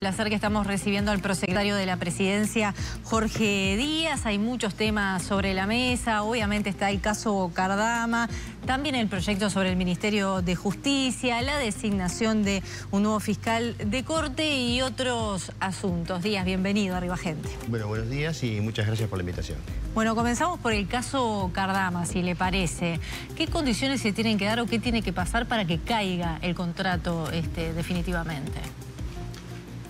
Placer que estamos recibiendo al prosecretario de la Presidencia, Jorge Díaz. Hay muchos temas sobre la mesa. Obviamente está el caso Cardama, también el proyecto sobre el Ministerio de Justicia, la designación de un nuevo fiscal de corte y otros asuntos. Díaz, bienvenido a Arriba Gente. Bueno, buenos días y muchas gracias por la invitación. Bueno, comenzamos por el caso Cardama, si le parece. ¿Qué condiciones se tienen que dar o qué tiene que pasar para que caiga el contrato definitivamente?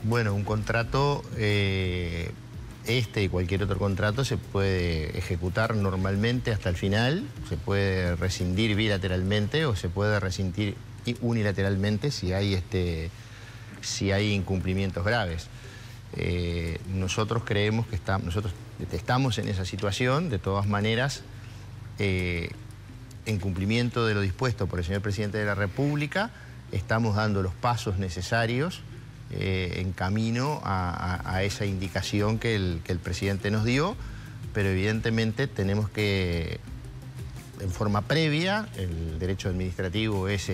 Bueno, un contrato, y cualquier otro contrato, se puede ejecutar normalmente hasta el final, se puede rescindir bilateralmente o se puede rescindir unilateralmente si hay incumplimientos graves. Nosotros creemos que estamos en esa situación. De todas maneras, en cumplimiento de lo dispuesto por el señor Presidente de la República, estamos dando los pasos necesarios en camino a esa indicación que el Presidente nos dio, pero evidentemente tenemos que, en forma previa, el derecho administrativo es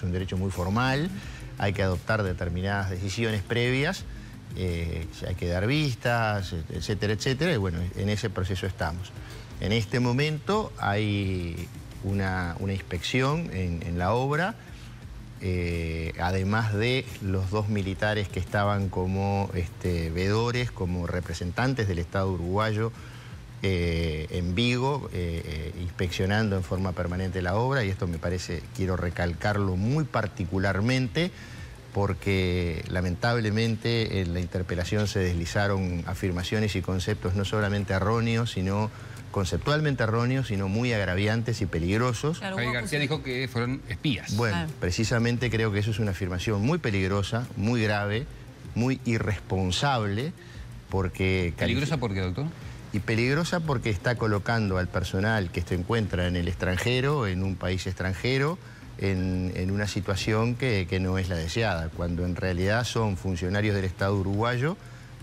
un derecho muy formal, hay que adoptar determinadas decisiones previas, hay que dar vistas, etcétera, etcétera, y bueno, en ese proceso estamos. En este momento hay una inspección en la obra, además de los dos militares que estaban como veedores, como representantes del Estado uruguayo en Vigo, inspeccionando en forma permanente la obra, y esto me parece, quiero recalcarlo muy particularmente, porque lamentablemente en la interpelación se deslizaron afirmaciones y conceptos no solamente erróneos, sino conceptualmente erróneos, sino muy agraviantes y peligrosos. Claro, Javier García dijo que fueron espías. Bueno, precisamente creo que eso es una afirmación muy peligrosa, muy grave, muy irresponsable, porque... ¿Peligrosa por qué, doctor? Y peligrosa porque está colocando al personal que se encuentra en el extranjero, en un país extranjero, en una situación que no es la deseada, cuando en realidad son funcionarios del Estado uruguayo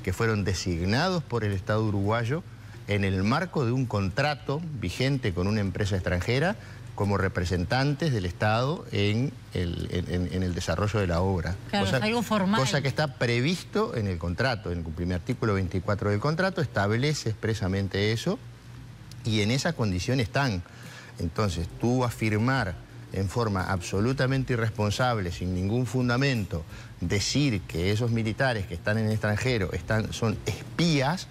que fueron designados por el Estado uruguayo en el marco de un contrato vigente con una empresa extranjera como representantes del Estado en el desarrollo de la obra. Claro, es algo formal. Cosa que está previsto en el contrato, en el primer artículo 24 del contrato, establece expresamente eso, y en esa condición están. Entonces, tú afirmar en forma absolutamente irresponsable, sin ningún fundamento, decir que esos militares que están en el extranjero son espías,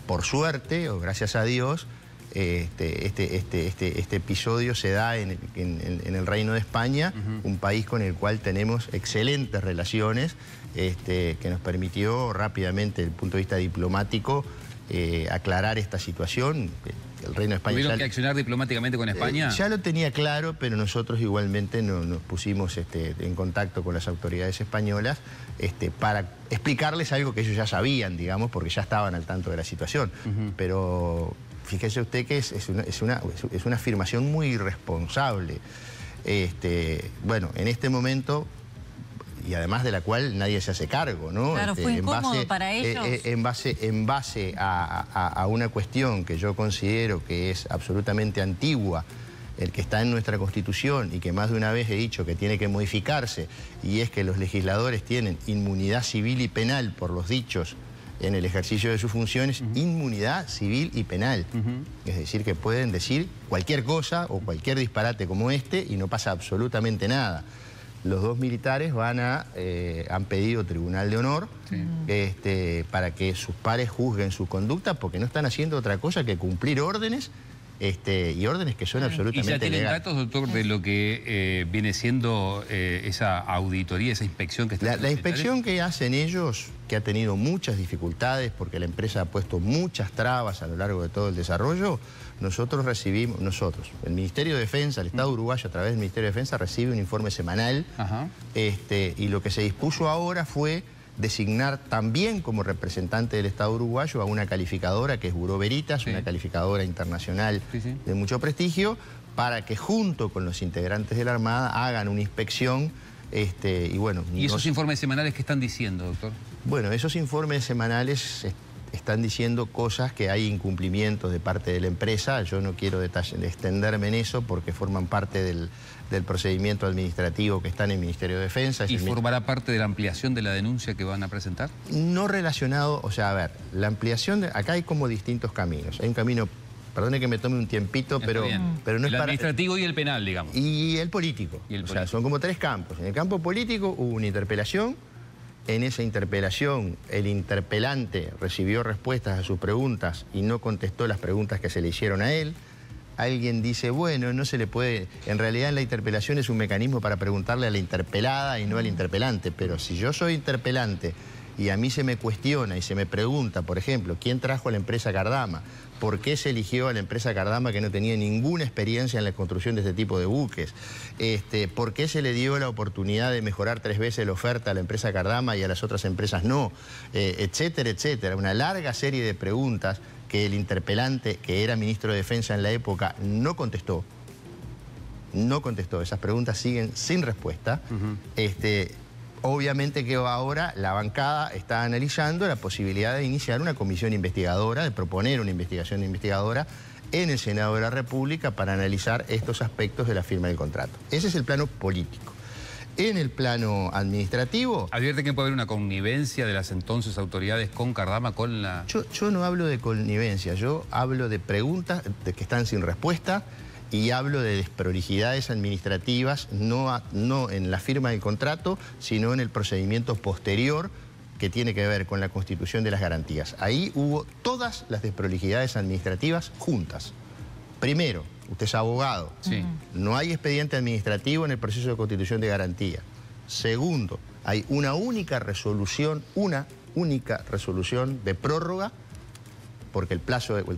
por suerte, o gracias a Dios, este episodio se da en el Reino de España, un país con el cual tenemos excelentes relaciones, que nos permitió rápidamente, desde el punto de vista diplomático, aclarar esta situación. El Reino de España... ¿Tuvieron que accionar diplomáticamente con España? Ya lo tenía claro, pero nosotros igualmente nos pusimos en contacto con las autoridades españolas para explicarles algo que ellos ya sabían, digamos, porque ya estaban al tanto de la situación. Pero fíjese usted que es una afirmación muy irresponsable. Bueno, en este momento... y además de la cual nadie se hace cargo, ¿no? Claro, fue incómodo para ellos. En base a una cuestión que yo considero que es absolutamente antigua, el que está en nuestra Constitución y que más de una vez he dicho que tiene que modificarse, y es que los legisladores tienen inmunidad civil y penal por los dichos en el ejercicio de sus funciones, inmunidad civil y penal. Es decir, que pueden decir cualquier cosa o cualquier disparate como y no pasa absolutamente nada. Los dos militares han pedido tribunal de honor para que sus pares juzguen su conducta, porque no están haciendo otra cosa que cumplir órdenes, y órdenes que son absolutamente legales. ¿Y ya tienen datos, doctor, de lo que viene siendo esa auditoría, esa inspección que está... La inspección que hacen ellos, que ha tenido muchas dificultades porque la empresa ha puesto muchas trabas a lo largo de todo el desarrollo, el Ministerio de Defensa, el Estado uruguayo a través del Ministerio de Defensa recibe un informe semanal, y lo que se dispuso ahora fue designar también como representante del Estado uruguayo a una calificadora que es Bureau Veritas, una calificadora internacional de mucho prestigio, para que junto con los integrantes de la Armada hagan una inspección. ¿Y esos informes semanales qué están diciendo, doctor? Bueno, esos informes semanales están diciendo cosas que hay incumplimientos de parte de la empresa. Yo no quiero extenderme en eso porque forman parte del procedimiento administrativo que está en el Ministerio de Defensa. ¿Y formará parte de la ampliación de la denuncia que van a presentar? No relacionado, o sea, a ver, la ampliación, acá hay como distintos caminos. Hay un camino, perdone que me tome un tiempito, pero no es para... El administrativo y el penal, digamos. Y el político. O sea, son como tres campos. En el campo político hubo una interpelación. En esa interpelación, el interpelante recibió respuestas a sus preguntas y no contestó las preguntas que se le hicieron a él. Alguien dice, bueno, no se le puede... En realidad, la interpelación es un mecanismo para preguntarle a la interpelada y no al interpelante. Pero si yo soy interpelante y a mí se me cuestiona y se me pregunta, por ejemplo, ¿quién trajo a la empresa Cardama? ¿Por qué se eligió a la empresa Cardama que no tenía ninguna experiencia en la construcción de este tipo de buques? ¿Por qué se le dio la oportunidad de mejorar 3 veces la oferta a la empresa Cardama y a las otras empresas no? Etcétera, etcétera. Una larga serie de preguntas que el interpelante, que era ministro de Defensa en la época, no contestó. No contestó. Esas preguntas siguen sin respuesta. Obviamente que ahora la bancada está analizando la posibilidad de iniciar una comisión investigadora, de proponer una investigación investigadora en el Senado de la República para analizar estos aspectos de la firma del contrato. Ese es el plano político. En el plano administrativo... Advierte que puede haber una connivencia de las entonces autoridades con Cardama, con la... Yo no hablo de connivencia, yo hablo de preguntas que están sin respuesta. Y hablo de desprolijidades administrativas, no en la firma del contrato, sino en el procedimiento posterior que tiene que ver con la constitución de las garantías. Ahí hubo todas las desprolijidades administrativas juntas. Primero, usted es abogado. Sí. No hay expediente administrativo en el proceso de constitución de garantía. Segundo, hay una única resolución de prórroga, porque el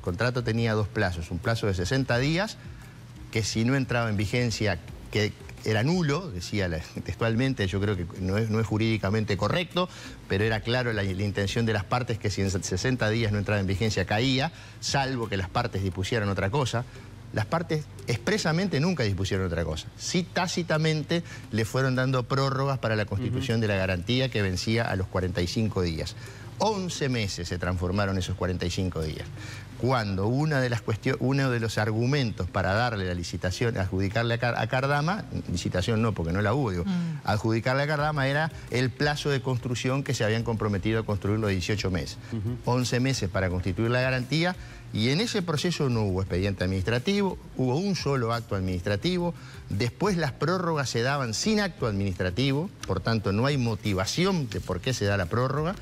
contrato tenía 2 plazos, un plazo de 60 días, que si no entraba en vigencia, que era nulo, decía textualmente, yo creo que no es jurídicamente correcto, pero era claro la intención de las partes que si en 60 días no entraba en vigencia caía, salvo que las partes dispusieran otra cosa. Las partes expresamente nunca dispusieron otra cosa. Sí, tácitamente le fueron dando prórrogas para la constitución de la garantía que vencía a los 45 días. 11 meses se transformaron esos 45 días. Cuando uno de los argumentos para darle la licitación, adjudicarle a Cardama, licitación no, porque no la hubo, digo, adjudicarle a Cardama era el plazo de construcción que se habían comprometido a construirlo de 18 meses. 11 meses para constituir la garantía, y en ese proceso no hubo expediente administrativo, hubo un solo acto administrativo. Después las prórrogas se daban sin acto administrativo, por tanto no hay motivación de por qué se da la prórroga.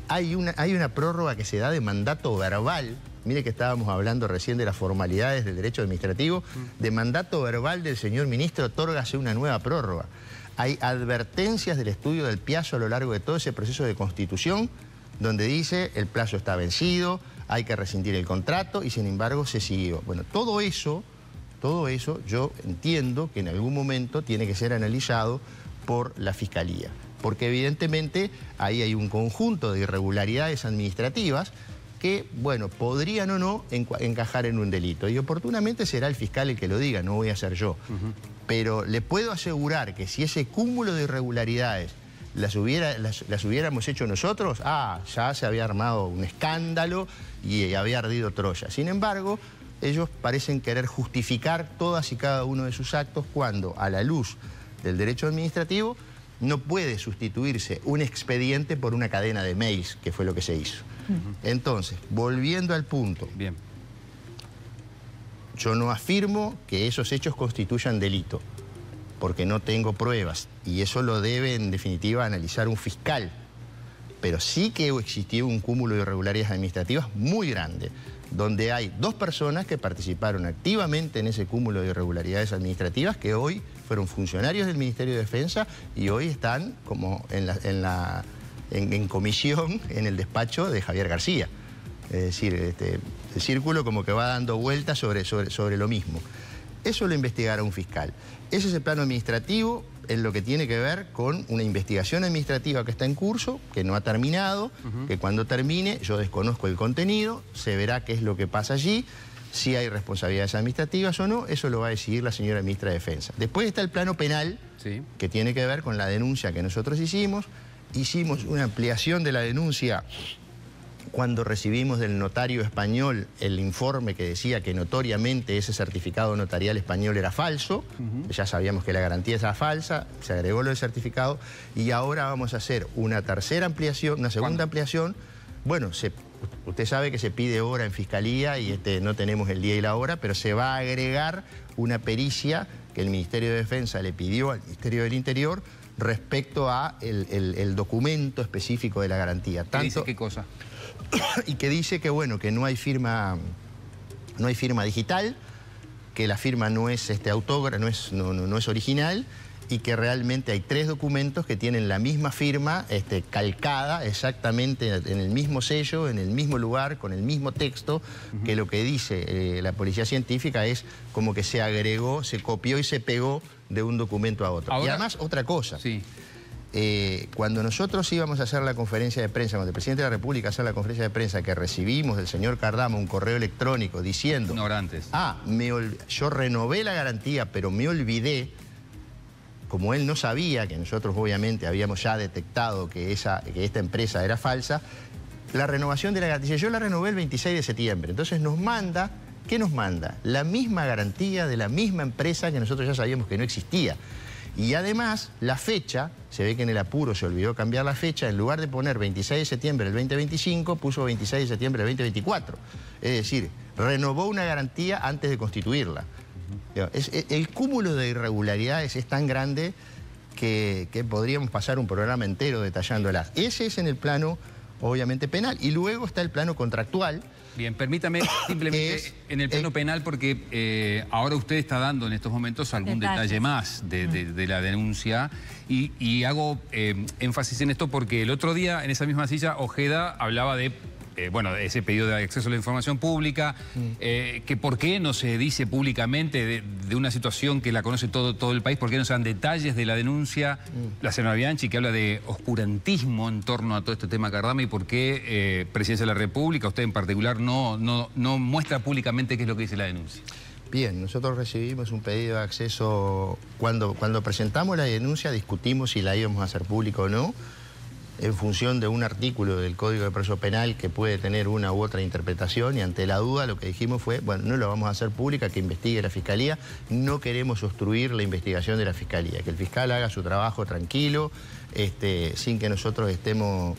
Hay una prórroga que se da de mandato verbal. Mire que estábamos hablando recién de las formalidades del derecho administrativo. De mandato verbal del señor ministro, otórgase una nueva prórroga. Hay advertencias del estudio del Piazzo a lo largo de todo ese proceso de constitución, donde dice el plazo está vencido, hay que rescindir el contrato, y sin embargo se siguió. Bueno, todo eso yo entiendo que en algún momento tiene que ser analizado por la Fiscalía. Porque evidentemente ahí hay un conjunto de irregularidades administrativas que, bueno, podrían o no encajar en un delito. Y oportunamente será el fiscal el que lo diga, no voy a ser yo. Pero le puedo asegurar que si ese cúmulo de irregularidades las hubiéramos hecho nosotros, ya se había armado un escándalo y había ardido Troya. Sin embargo, ellos parecen querer justificar todas y cada uno de sus actos cuando, a la luz del derecho administrativo, no puede sustituirse un expediente por una cadena de mails, que fue lo que se hizo. Entonces, volviendo al punto, bien, yo no afirmo que esos hechos constituyan delito, porque no tengo pruebas, y eso lo debe, en definitiva, analizar un fiscal. Pero sí que existió un cúmulo de irregularidades administrativas muy grande, donde hay 2 personas que participaron activamente en ese cúmulo de irregularidades administrativas, que hoy fueron funcionarios del Ministerio de Defensa y hoy están como en comisión en el despacho de Javier García. Es decir, el círculo como que va dando vueltas sobre lo mismo. Eso lo investigará un fiscal. Ese es el plano administrativo, en lo que tiene que ver con una investigación administrativa que está en curso, que no ha terminado, que cuando termine, yo desconozco el contenido, se verá qué es lo que pasa allí, si hay responsabilidades administrativas o no, eso lo va a decidir la señora ministra de Defensa. Después está el plano penal, que tiene que ver con la denuncia que nosotros hicimos una ampliación de la denuncia cuando recibimos del notario español el informe que decía que notoriamente ese certificado notarial español era falso. Ya sabíamos que la garantía era falsa, se agregó lo del certificado y ahora vamos a hacer una tercera ampliación, una segunda ampliación. Bueno, usted sabe que se pide hora en Fiscalía y no tenemos el día y la hora, pero se va a agregar una pericia que el Ministerio de Defensa le pidió al Ministerio del Interior respecto a el documento específico de la garantía. ¿Qué dice qué cosa? Y que dice que, bueno, que no hay firma digital, que la firma no es autógrafa, no es original, y que realmente hay 3 documentos que tienen la misma firma calcada exactamente en el mismo sello, en el mismo lugar, con el mismo texto, que lo que dice la policía científica es como que se agregó, se copió y se pegó de un documento a otro. Ahora, y además, otra cosa. Sí. Cuando nosotros íbamos a hacer la conferencia de prensa, cuando el presidente de la República hacer la conferencia de prensa, que recibimos del señor Cardama un correo electrónico diciendo... Ignorantes. Yo renové la garantía, pero me olvidé, como él no sabía, que nosotros obviamente habíamos ya detectado que esta empresa era falsa, la renovación de la garantía, yo la renové el 26 de septiembre, entonces nos manda, ¿qué nos manda? La misma garantía de la misma empresa que nosotros ya sabíamos que no existía. Y además, la fecha, se ve que en el apuro se olvidó cambiar la fecha, en lugar de poner 26 de septiembre del 2025, puso 26 de septiembre del 2024. Es decir, renovó una garantía antes de constituirla. El cúmulo de irregularidades es tan grande que podríamos pasar un programa entero detallándolas. Ese es en el plano, obviamente, penal. Y luego está el plano contractual. Bien, permítame simplemente en el plano penal, porque ahora usted está dando en estos momentos algún detalle más de la denuncia y hago énfasis en esto porque el otro día en esa misma silla Ojeda hablaba de ese pedido de acceso a la información pública, que por qué no se dice públicamente de una situación que la conoce todo el país, por qué no se dan detalles de la denuncia, la señora Bianchi, que habla de oscurantismo en torno a todo este tema Cardama, y por qué Presidencia de la República, usted en particular, no muestra públicamente qué es lo que dice la denuncia. Bien, nosotros recibimos un pedido de acceso, cuando presentamos la denuncia discutimos si la íbamos a hacer pública o no, en función de un artículo del Código de Proceso Penal que puede tener una u otra interpretación, y ante la duda lo que dijimos fue, bueno, no lo vamos a hacer pública, que investigue la Fiscalía, no queremos obstruir la investigación de la Fiscalía, que el fiscal haga su trabajo tranquilo, sin que nosotros estemos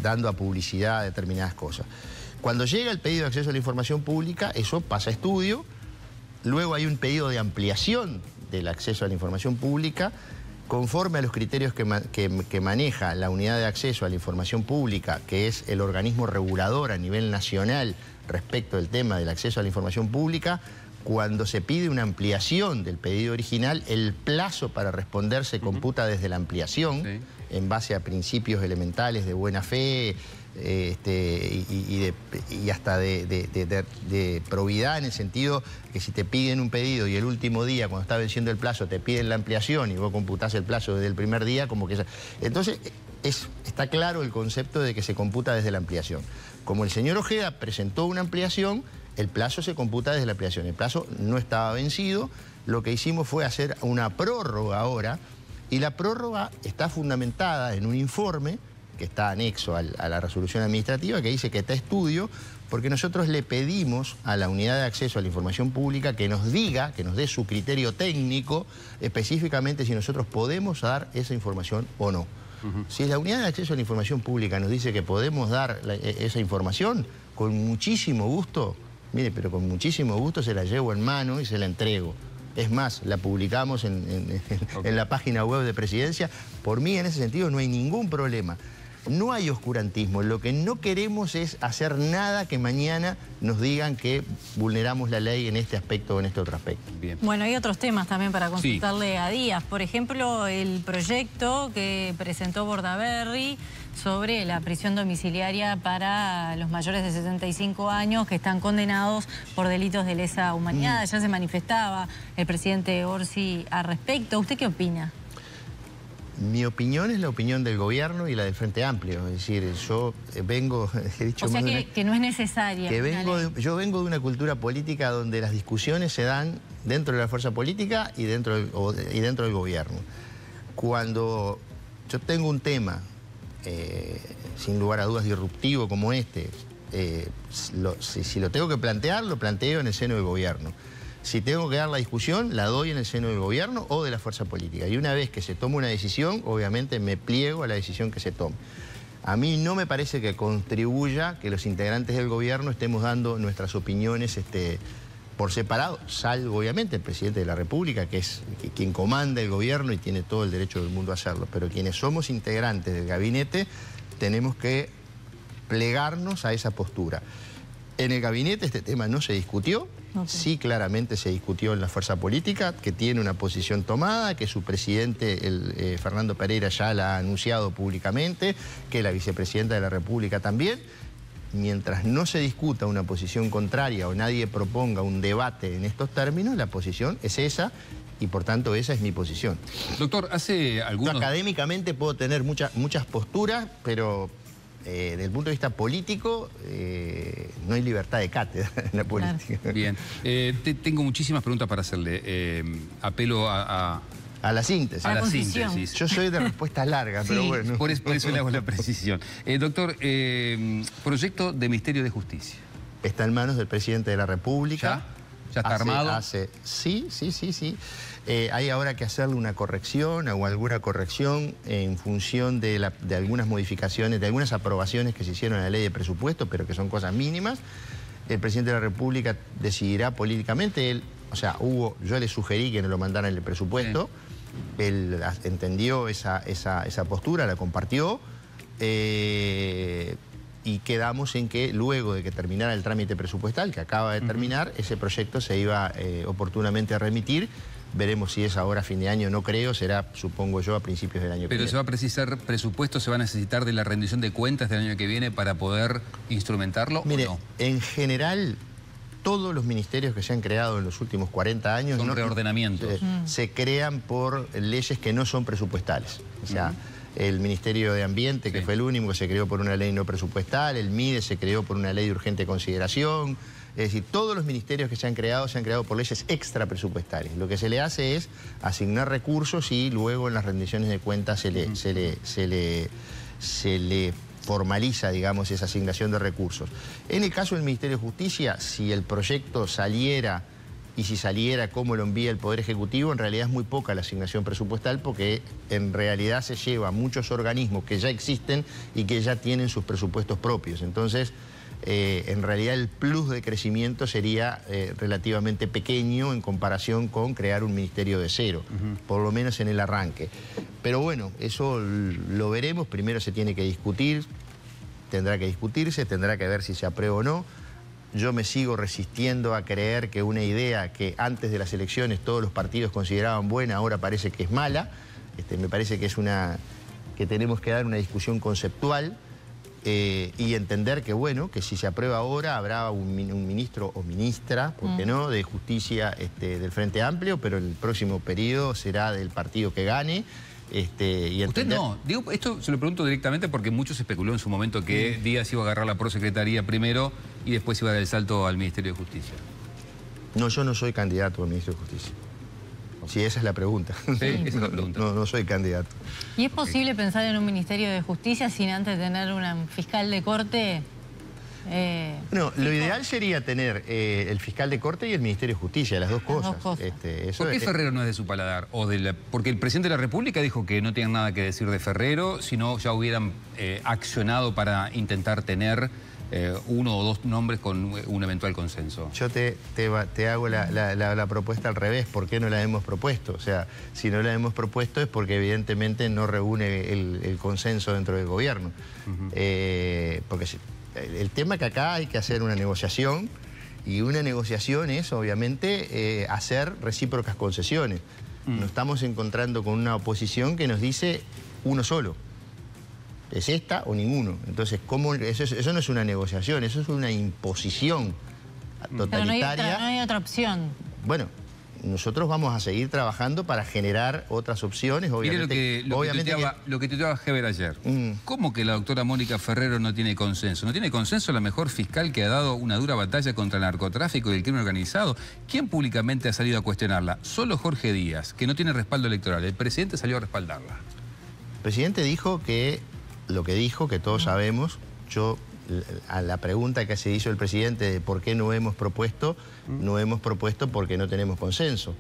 dando a publicidad determinadas cosas. Cuando llega el pedido de acceso a la información pública, eso pasa a estudio, luego hay un pedido de ampliación del acceso a la información pública, conforme a los criterios que maneja la unidad de acceso a la información pública, que es el organismo regulador a nivel nacional respecto del tema del acceso a la información pública. Cuando se pide una ampliación del pedido original, el plazo para responder se computa desde la ampliación, en base a principios elementales de buena fe y hasta de probidad, en el sentido que si te piden un pedido y el último día, cuando está venciendo el plazo, te piden la ampliación y vos computás el plazo desde el primer día, como que... Entonces, está claro el concepto de que se computa desde la ampliación. Como el señor Ojeda presentó una ampliación, el plazo se computa desde la ampliación. El plazo no estaba vencido, lo que hicimos fue hacer una prórroga ahora, y la prórroga está fundamentada en un informe que está anexo a la resolución administrativa, que dice que está estudio, porque nosotros le pedimos a la unidad de acceso a la información pública que nos diga, que nos dé su criterio técnico, específicamente si nosotros podemos dar esa información o no. Si la unidad de acceso a la información pública nos dice que podemos dar esa información, con muchísimo gusto, mire, pero con muchísimo gusto se la llevo en mano y se la entrego. Es más, la publicamos en la página web de Presidencia. Por mí, en ese sentido, no hay ningún problema. No hay oscurantismo. Lo que no queremos es hacer nada que mañana nos digan que vulneramos la ley en este aspecto o en este otro aspecto. Bien. Bueno, hay otros temas también para consultarle a Díaz. Por ejemplo, el proyecto que presentó Bordaberry sobre la prisión domiciliaria para los mayores de 65 años que están condenados por delitos de lesa humanidad. Ya se manifestaba el presidente Orsi al respecto. ¿Usted qué opina? Mi opinión es la opinión del gobierno y la del Frente Amplio. Es decir, yo vengo... he dicho, o sea que no es necesaria. Yo vengo de una cultura política donde las discusiones se dan dentro de la fuerza política y dentro del gobierno. Cuando yo tengo un tema sin lugar a dudas, disruptivo como este, si lo tengo que plantear, lo planteo en el seno del gobierno. Si tengo que dar la discusión, la doy en el seno del gobierno o de la fuerza política. Y una vez que se tome una decisión, obviamente me pliego a la decisión que se tome. A mí no me parece que contribuya que los integrantes del gobierno estemos dando nuestras opiniones por separado, salvo obviamente el presidente de la República, que es quien comanda el gobierno y tiene todo el derecho del mundo a hacerlo. Pero quienes somos integrantes del gabinete tenemos que plegarnos a esa postura. En el gabinete este tema no se discutió, sí claramente se discutió en la fuerza política, que tiene una posición tomada, que su presidente, Fernando Pereira, ya la ha anunciado públicamente, que la vicepresidenta de la República también. Mientras no se discuta una posición contraria o nadie proponga un debate en estos términos, la posición es esa y por tanto esa es mi posición. Doctor, hace algunos... Académicamente puedo tener muchas posturas, pero... desde el punto de vista político, no hay libertad de cátedra en la política. Claro. Bien. Tengo muchísimas preguntas para hacerle. Apelo a la síntesis. A la síntesis. Yo soy de respuestas largas, pero bueno. Por eso le hago la precisión. Doctor, proyecto de Ministerio de Justicia. Está en manos del presidente de la República. ¿Ya está armado? Sí. Hay ahora que hacerle una corrección o alguna corrección en función de algunas modificaciones, de algunas aprobaciones que se hicieron en la ley de presupuesto, pero que son cosas mínimas. El presidente de la República decidirá políticamente. Yo le sugerí que no lo mandaran el presupuesto. Sí. Él entendió esa postura, la compartió. Y quedamos en que luego de que terminara el trámite presupuestal, que acaba de terminar, ese proyecto se iba oportunamente a remitir. Veremos si es ahora a fin de año, no creo, será, supongo yo, a principios del año que viene. ¿Pero se va a precisar presupuesto, se va a necesitar de la rendición de cuentas del año que viene para poder instrumentarlo? Mire, ¿o no? En general, todos los ministerios que se han creado en los últimos 40 años... Son reordenamientos. Se crean por leyes que no son presupuestales. O sea... El Ministerio de Ambiente, que fue el único, se creó por una ley no presupuestal. El MIDE se creó por una ley de urgente consideración. Es decir, todos los ministerios que se han creado por leyes extra presupuestales. Lo que se le hace es asignar recursos y luego en las rendiciones de cuentas se le formaliza, digamos, esa asignación de recursos. En el caso del Ministerio de Justicia, si el proyecto saliera... Y si saliera como lo envía el Poder Ejecutivo, en realidad es muy poca la asignación presupuestal porque en realidad se lleva a muchos organismos que ya existen y que ya tienen sus presupuestos propios. Entonces, en realidad el plus de crecimiento sería relativamente pequeño en comparación con crear un ministerio de cero, por lo menos en el arranque. Pero bueno, eso lo veremos. Primero se tiene que discutir, tendrá que discutirse, tendrá que ver si se aprueba o no. Yo me sigo resistiendo a creer que una idea que antes de las elecciones todos los partidos consideraban buena, ahora parece que es mala. Me parece que es que tenemos que dar una discusión conceptual y entender que, bueno, que si se aprueba ahora habrá un ministro o ministra, ¿por qué no?, de Justicia del Frente Amplio, pero el próximo periodo será del partido que gane. Y Usted no, digo, esto se lo pregunto directamente porque muchos especuló en su momento que Díaz iba a agarrar la prosecretaría primero y después iba a dar el salto al Ministerio de Justicia. No, yo no soy candidato al Ministerio de Justicia. Sí, esa es la pregunta. Sí, esa es la pregunta. No soy candidato. ¿Y es posible pensar en un Ministerio de Justicia sin antes tener un fiscal de corte? No, lo ideal sería tener el fiscal de corte y el Ministerio de Justicia, las dos cosas. ¿Por qué Ferrero no es de su paladar? Porque el presidente de la República dijo que no tenían nada que decir de Ferrero, sino ya hubieran accionado para intentar tener uno o dos nombres con un eventual consenso. Yo te hago la propuesta al revés. ¿Por qué no la hemos propuesto? O sea, si no la hemos propuesto es porque evidentemente no reúne el consenso dentro del gobierno. Porque el tema es que acá hay que hacer una negociación y una negociación es obviamente hacer recíprocas concesiones. Nos estamos encontrando con una oposición que nos dice uno solo. ¿Es esta o ninguno? Entonces, eso no es una negociación, eso es una imposición totalitaria. Pero no hay otra opción. Bueno, nosotros vamos a seguir trabajando para generar otras opciones. Obviamente, mire lo que tuiteaba Heber ayer. ¿Cómo que la doctora Mónica Ferrero no tiene consenso? ¿No tiene consenso la mejor fiscal que ha dado una dura batalla contra el narcotráfico y el crimen organizado? ¿Quién públicamente ha salido a cuestionarla? Solo Jorge Díaz, que no tiene respaldo electoral. El presidente salió a respaldarla. El presidente dijo que lo que dijo, que todos sabemos. Yo, a la pregunta que se hizo el presidente de por qué no hemos propuesto porque no tenemos consenso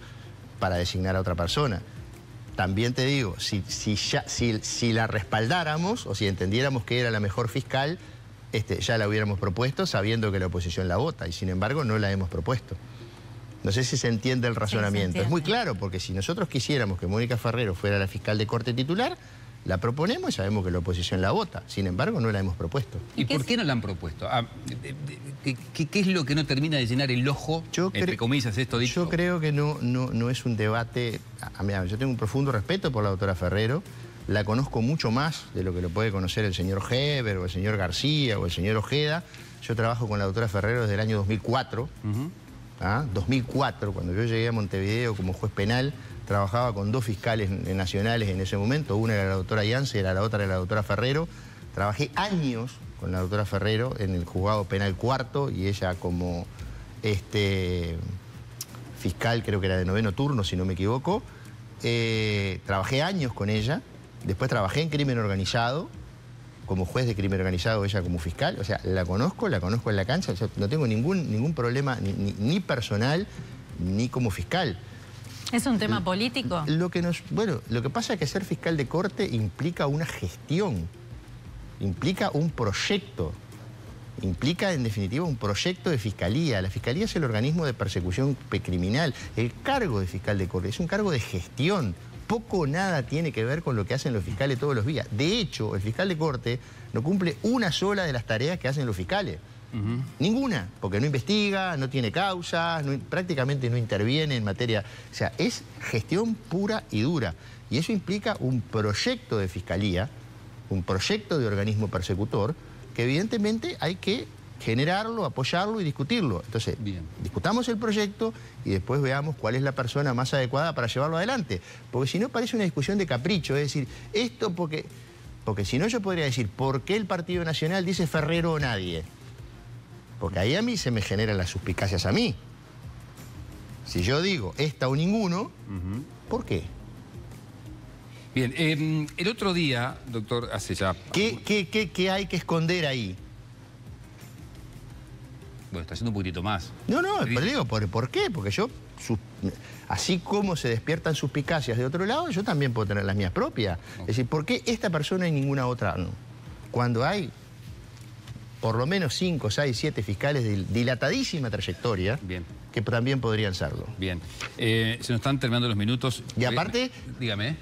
para designar a otra persona. También te digo, si la respaldáramos o si entendiéramos que era la mejor fiscal, ya la hubiéramos propuesto sabiendo que la oposición la vota, y sin embargo no la hemos propuesto. No sé si se entiende el razonamiento. Es muy claro, porque si nosotros quisiéramos que Mónica Ferrero fuera la fiscal de corte titular, la proponemos y sabemos que la oposición la vota. Sin embargo, no la hemos propusto. ¿Y por qué no la han propuesto? ¿Qué es lo que no termina de llenar el ojo, entre comillas, esto dicho? Yo creo que no es un debate... Mira, yo tengo un profundo respeto por la doctora Ferrero. La conozco mucho más de lo que lo puede conocer el señor Heber o el señor García o el señor Ojeda. Yo trabajo con la doctora Ferrero desde el año 2004. 2004, cuando yo llegué a Montevideo como juez penal, trabajaba con 2 fiscales nacionales en ese momento. Una era la doctora Yance, la otra era la doctora Ferrero. Trabajé años con la doctora Ferrero en el juzgado penal cuarto y ella como fiscal, creo que era de 9º turno, si no me equivoco. Trabajé años con ella. Después trabajé en crimen organizado, como juez de crimen organizado, ella como fiscal. O sea, la conozco en la cancha. Yo no tengo ningún problema ni personal ni como fiscal. ¿Es un tema político? Lo que pasa es que ser fiscal de corte implica una gestión, implica un proyecto, implica en definitiva un proyecto de fiscalía. La fiscalía es el organismo de persecución criminal. El cargo de fiscal de corte es un cargo de gestión. Poco o nada tiene que ver con lo que hacen los fiscales todos los días. De hecho, el fiscal de corte no cumple una sola de las tareas que hacen los fiscales. Ninguna, porque no investiga, no tiene causas, prácticamente no interviene en materia... O sea, es gestión pura y dura. Y eso implica un proyecto de fiscalía, un proyecto de organismo persecutor, que evidentemente hay que generarlo, apoyarlo y discutirlo. Entonces, discutamos el proyecto y después veamos cuál es la persona más adecuada para llevarlo adelante. Porque si no parece una discusión de capricho, es decir, esto porque si no yo podría decir, ¿por qué el Partido Nacional dice Ferrero o nadie? Porque ahí a mí se me generan las suspicacias a mí. Si yo digo esta o ninguno, ¿por qué? Bien, el otro día, doctor, hace ya... ¿Qué hay que esconder ahí? Bueno, está haciendo un poquitito más. No, pero digo, ¿por qué? Porque yo, así como se despiertan suspicacias de otro lado, yo también puedo tener las mías propias. Es decir, ¿por qué esta persona y ninguna otra no? Cuando hay por lo menos 5, 6, 7 fiscales de dilatadísima trayectoria, que también podrían serlo. Bien. Se nos están terminando los minutos. Y aparte, dígame.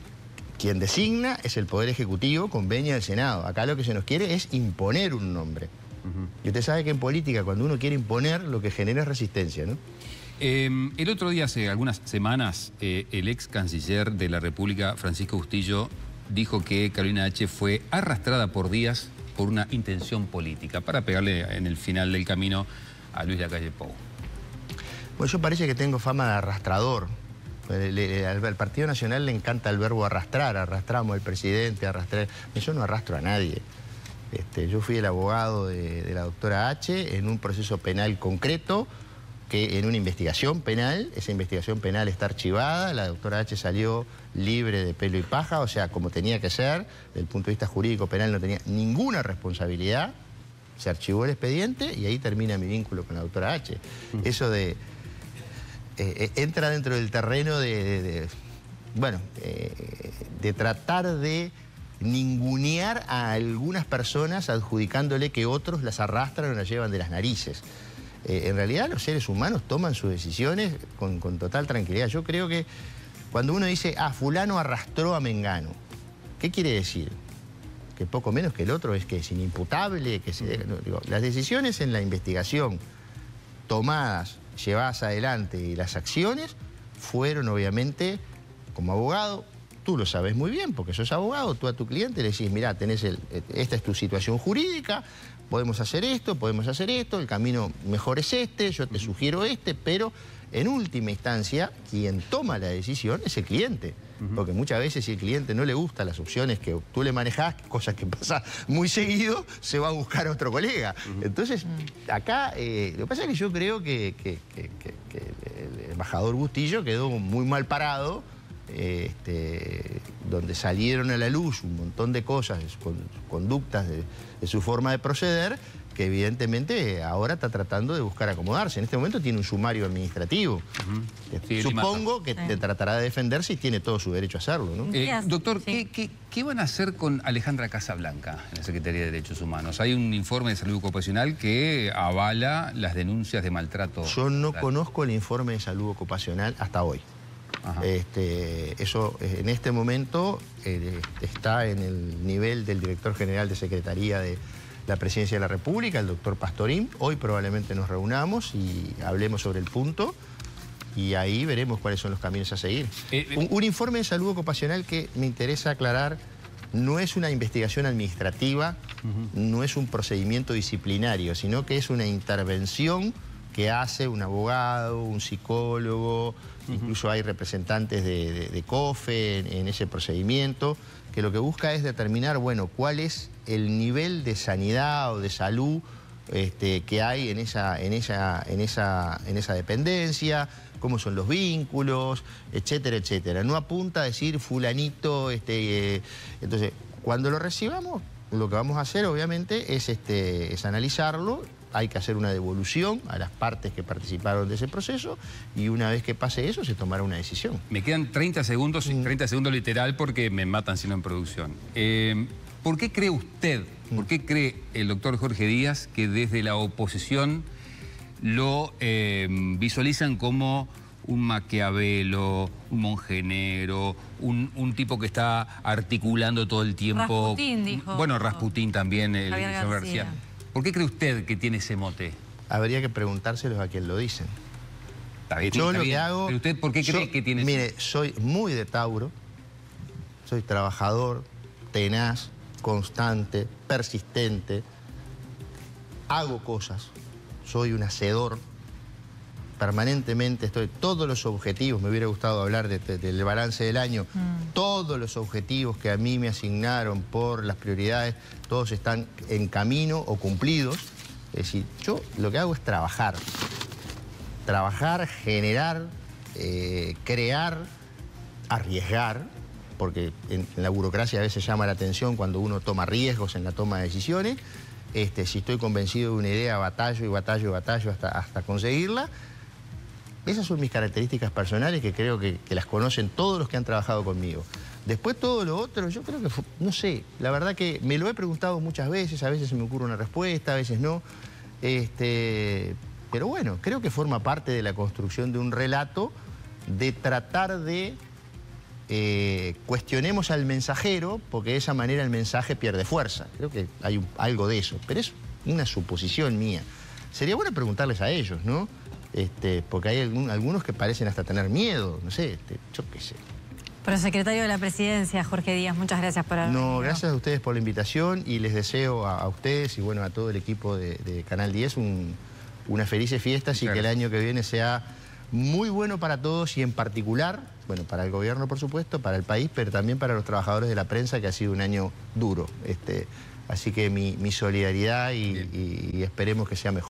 Quien designa es el Poder Ejecutivo con venia del Senado. Acá lo que se nos quiere es imponer un nombre. Y usted sabe que en política, cuando uno quiere imponer, lo que genera es resistencia, ¿no? El otro día, hace algunas semanas, el ex canciller de la República, Francisco Bustillo, dijo que Carolina H. fue arrastrada por Díaz por una intención política, para pegarle en el final del camino a Luis Lacalle Pou. Bueno, yo parece que tengo fama de arrastrador. Al Partido Nacional le encanta el verbo arrastrar. Arrastramos al presidente, arrastrar. Yo no arrastro a nadie. Yo fui el abogado de la doctora H. en un proceso penal concreto, que en una investigación penal, esa investigación penal está archivada, la doctora H. salió libre de pelo y paja, o sea, como tenía que ser, desde el punto de vista jurídico penal no tenía ninguna responsabilidad, se archivó el expediente y ahí termina mi vínculo con la doctora H. Eso entra dentro del terreno de tratar de ningunear a algunas personas adjudicándole que otros las arrastran o las llevan de las narices. En realidad los seres humanos toman sus decisiones con total tranquilidad. Yo creo que cuando uno dice, fulano arrastró a Mengano, ¿qué quiere decir? Que poco menos que el otro es que es inimputable, que las decisiones en la investigación tomadas, llevadas adelante y las acciones fueron obviamente, como abogado, tú lo sabes muy bien porque sos abogado, tú a tu cliente le decís, mirá, esta es tu situación jurídica, podemos hacer esto, el camino mejor es este, yo te sugiero pero en última instancia quien toma la decisión es el cliente. Porque muchas veces si el cliente no le gustan las opciones que tú le manejás, cosas que pasa muy seguido, se va a buscar a otro colega. Entonces, acá, lo que pasa es que yo creo que el embajador Bustillo quedó muy mal parado donde salieron a la luz un montón de cosas, conductas de su forma de proceder, que evidentemente ahora está tratando de buscar acomodarse. En este momento tiene un sumario administrativo. Sí, supongo que tratará de defenderse y tiene todo su derecho a hacerlo, ¿no? Doctor, ¿qué van a hacer con Alejandra Casablanca en la Secretaría de Derechos Humanos? Hay un informe de salud ocupacional que avala las denuncias de maltrato. Yo no conozco el informe de salud ocupacional hasta hoy. Eso en este momento está en el nivel del director general de Secretaría de la Presidencia de la República, el doctor Pastorín. Hoy probablemente nos reunamos y hablemos sobre el punto y ahí veremos cuáles son los caminos a seguir. Un informe de salud ocupacional que me interesa aclarar, no es una investigación administrativa, no es un procedimiento disciplinario, sino que es una intervención que hace un abogado, un psicólogo, incluso hay representantes de COFE en ese procedimiento, que lo que busca es determinar, bueno, cuál es el nivel de sanidad o de salud que hay en esa dependencia, cómo son los vínculos, etcétera, etcétera. No apunta a decir fulanito, entonces, cuando lo recibamos, lo que vamos a hacer, obviamente, es analizarlo. Hay que hacer una devolución a las partes que participaron de ese proceso y una vez que pase eso se tomará una decisión. Me quedan 30 segundos, 30 segundos literal porque me matan si no en producción. ¿Por qué cree usted, por qué cree el doctor Jorge Díaz que desde la oposición lo visualizan como un Maquiavelo, un monjenero, un tipo que está articulando todo el tiempo? Rasputín, dijo. Bueno, Rasputín también, Javier García. ¿Por qué cree usted que tiene ese mote? Habría que preguntárselos a quien lo dicen. Está bien, Yo está lo bien. que hago... ¿Pero usted por qué cree que tiene ese mote? Mire, soy muy de Tauro, soy trabajador, tenaz, constante, persistente, hago cosas, soy un hacedor, permanentemente estoy, todos los objetivos, me hubiera gustado hablar del balance del año, todos los objetivos que a mí me asignaron por las prioridades, todos están en camino o cumplidos. Es decir, yo lo que hago es trabajar, generar, crear, arriesgar, porque en la burocracia a veces llama la atención cuando uno toma riesgos en la toma de decisiones. Si estoy convencido de una idea, batallo y batallo y batallo hasta conseguirla. Esas son mis características personales que creo que las conocen todos los que han trabajado conmigo. Después todo lo otro, yo creo que, no sé, la verdad que me lo he preguntado muchas veces, a veces se me ocurre una respuesta, a veces no. Pero bueno, creo que forma parte de la construcción de un relato de tratar de cuestionemos al mensajero, porque de esa manera el mensaje pierde fuerza. Creo que hay algo de eso, pero es una suposición mía. Sería bueno preguntarles a ellos, ¿no? Porque hay algunos que parecen hasta tener miedo, no sé, yo qué sé. Prosecretario de la Presidencia, Jorge Díaz, muchas gracias por haber venido. Gracias a ustedes por la invitación y les deseo a ustedes y bueno, a todo el equipo de Canal 10 unas felices fiestas y que el año que viene sea muy bueno para todos y en particular, bueno, para el gobierno por supuesto, para el país, pero también para los trabajadores de la prensa, que ha sido un año duro. Así que mi solidaridad y esperemos que sea mejor.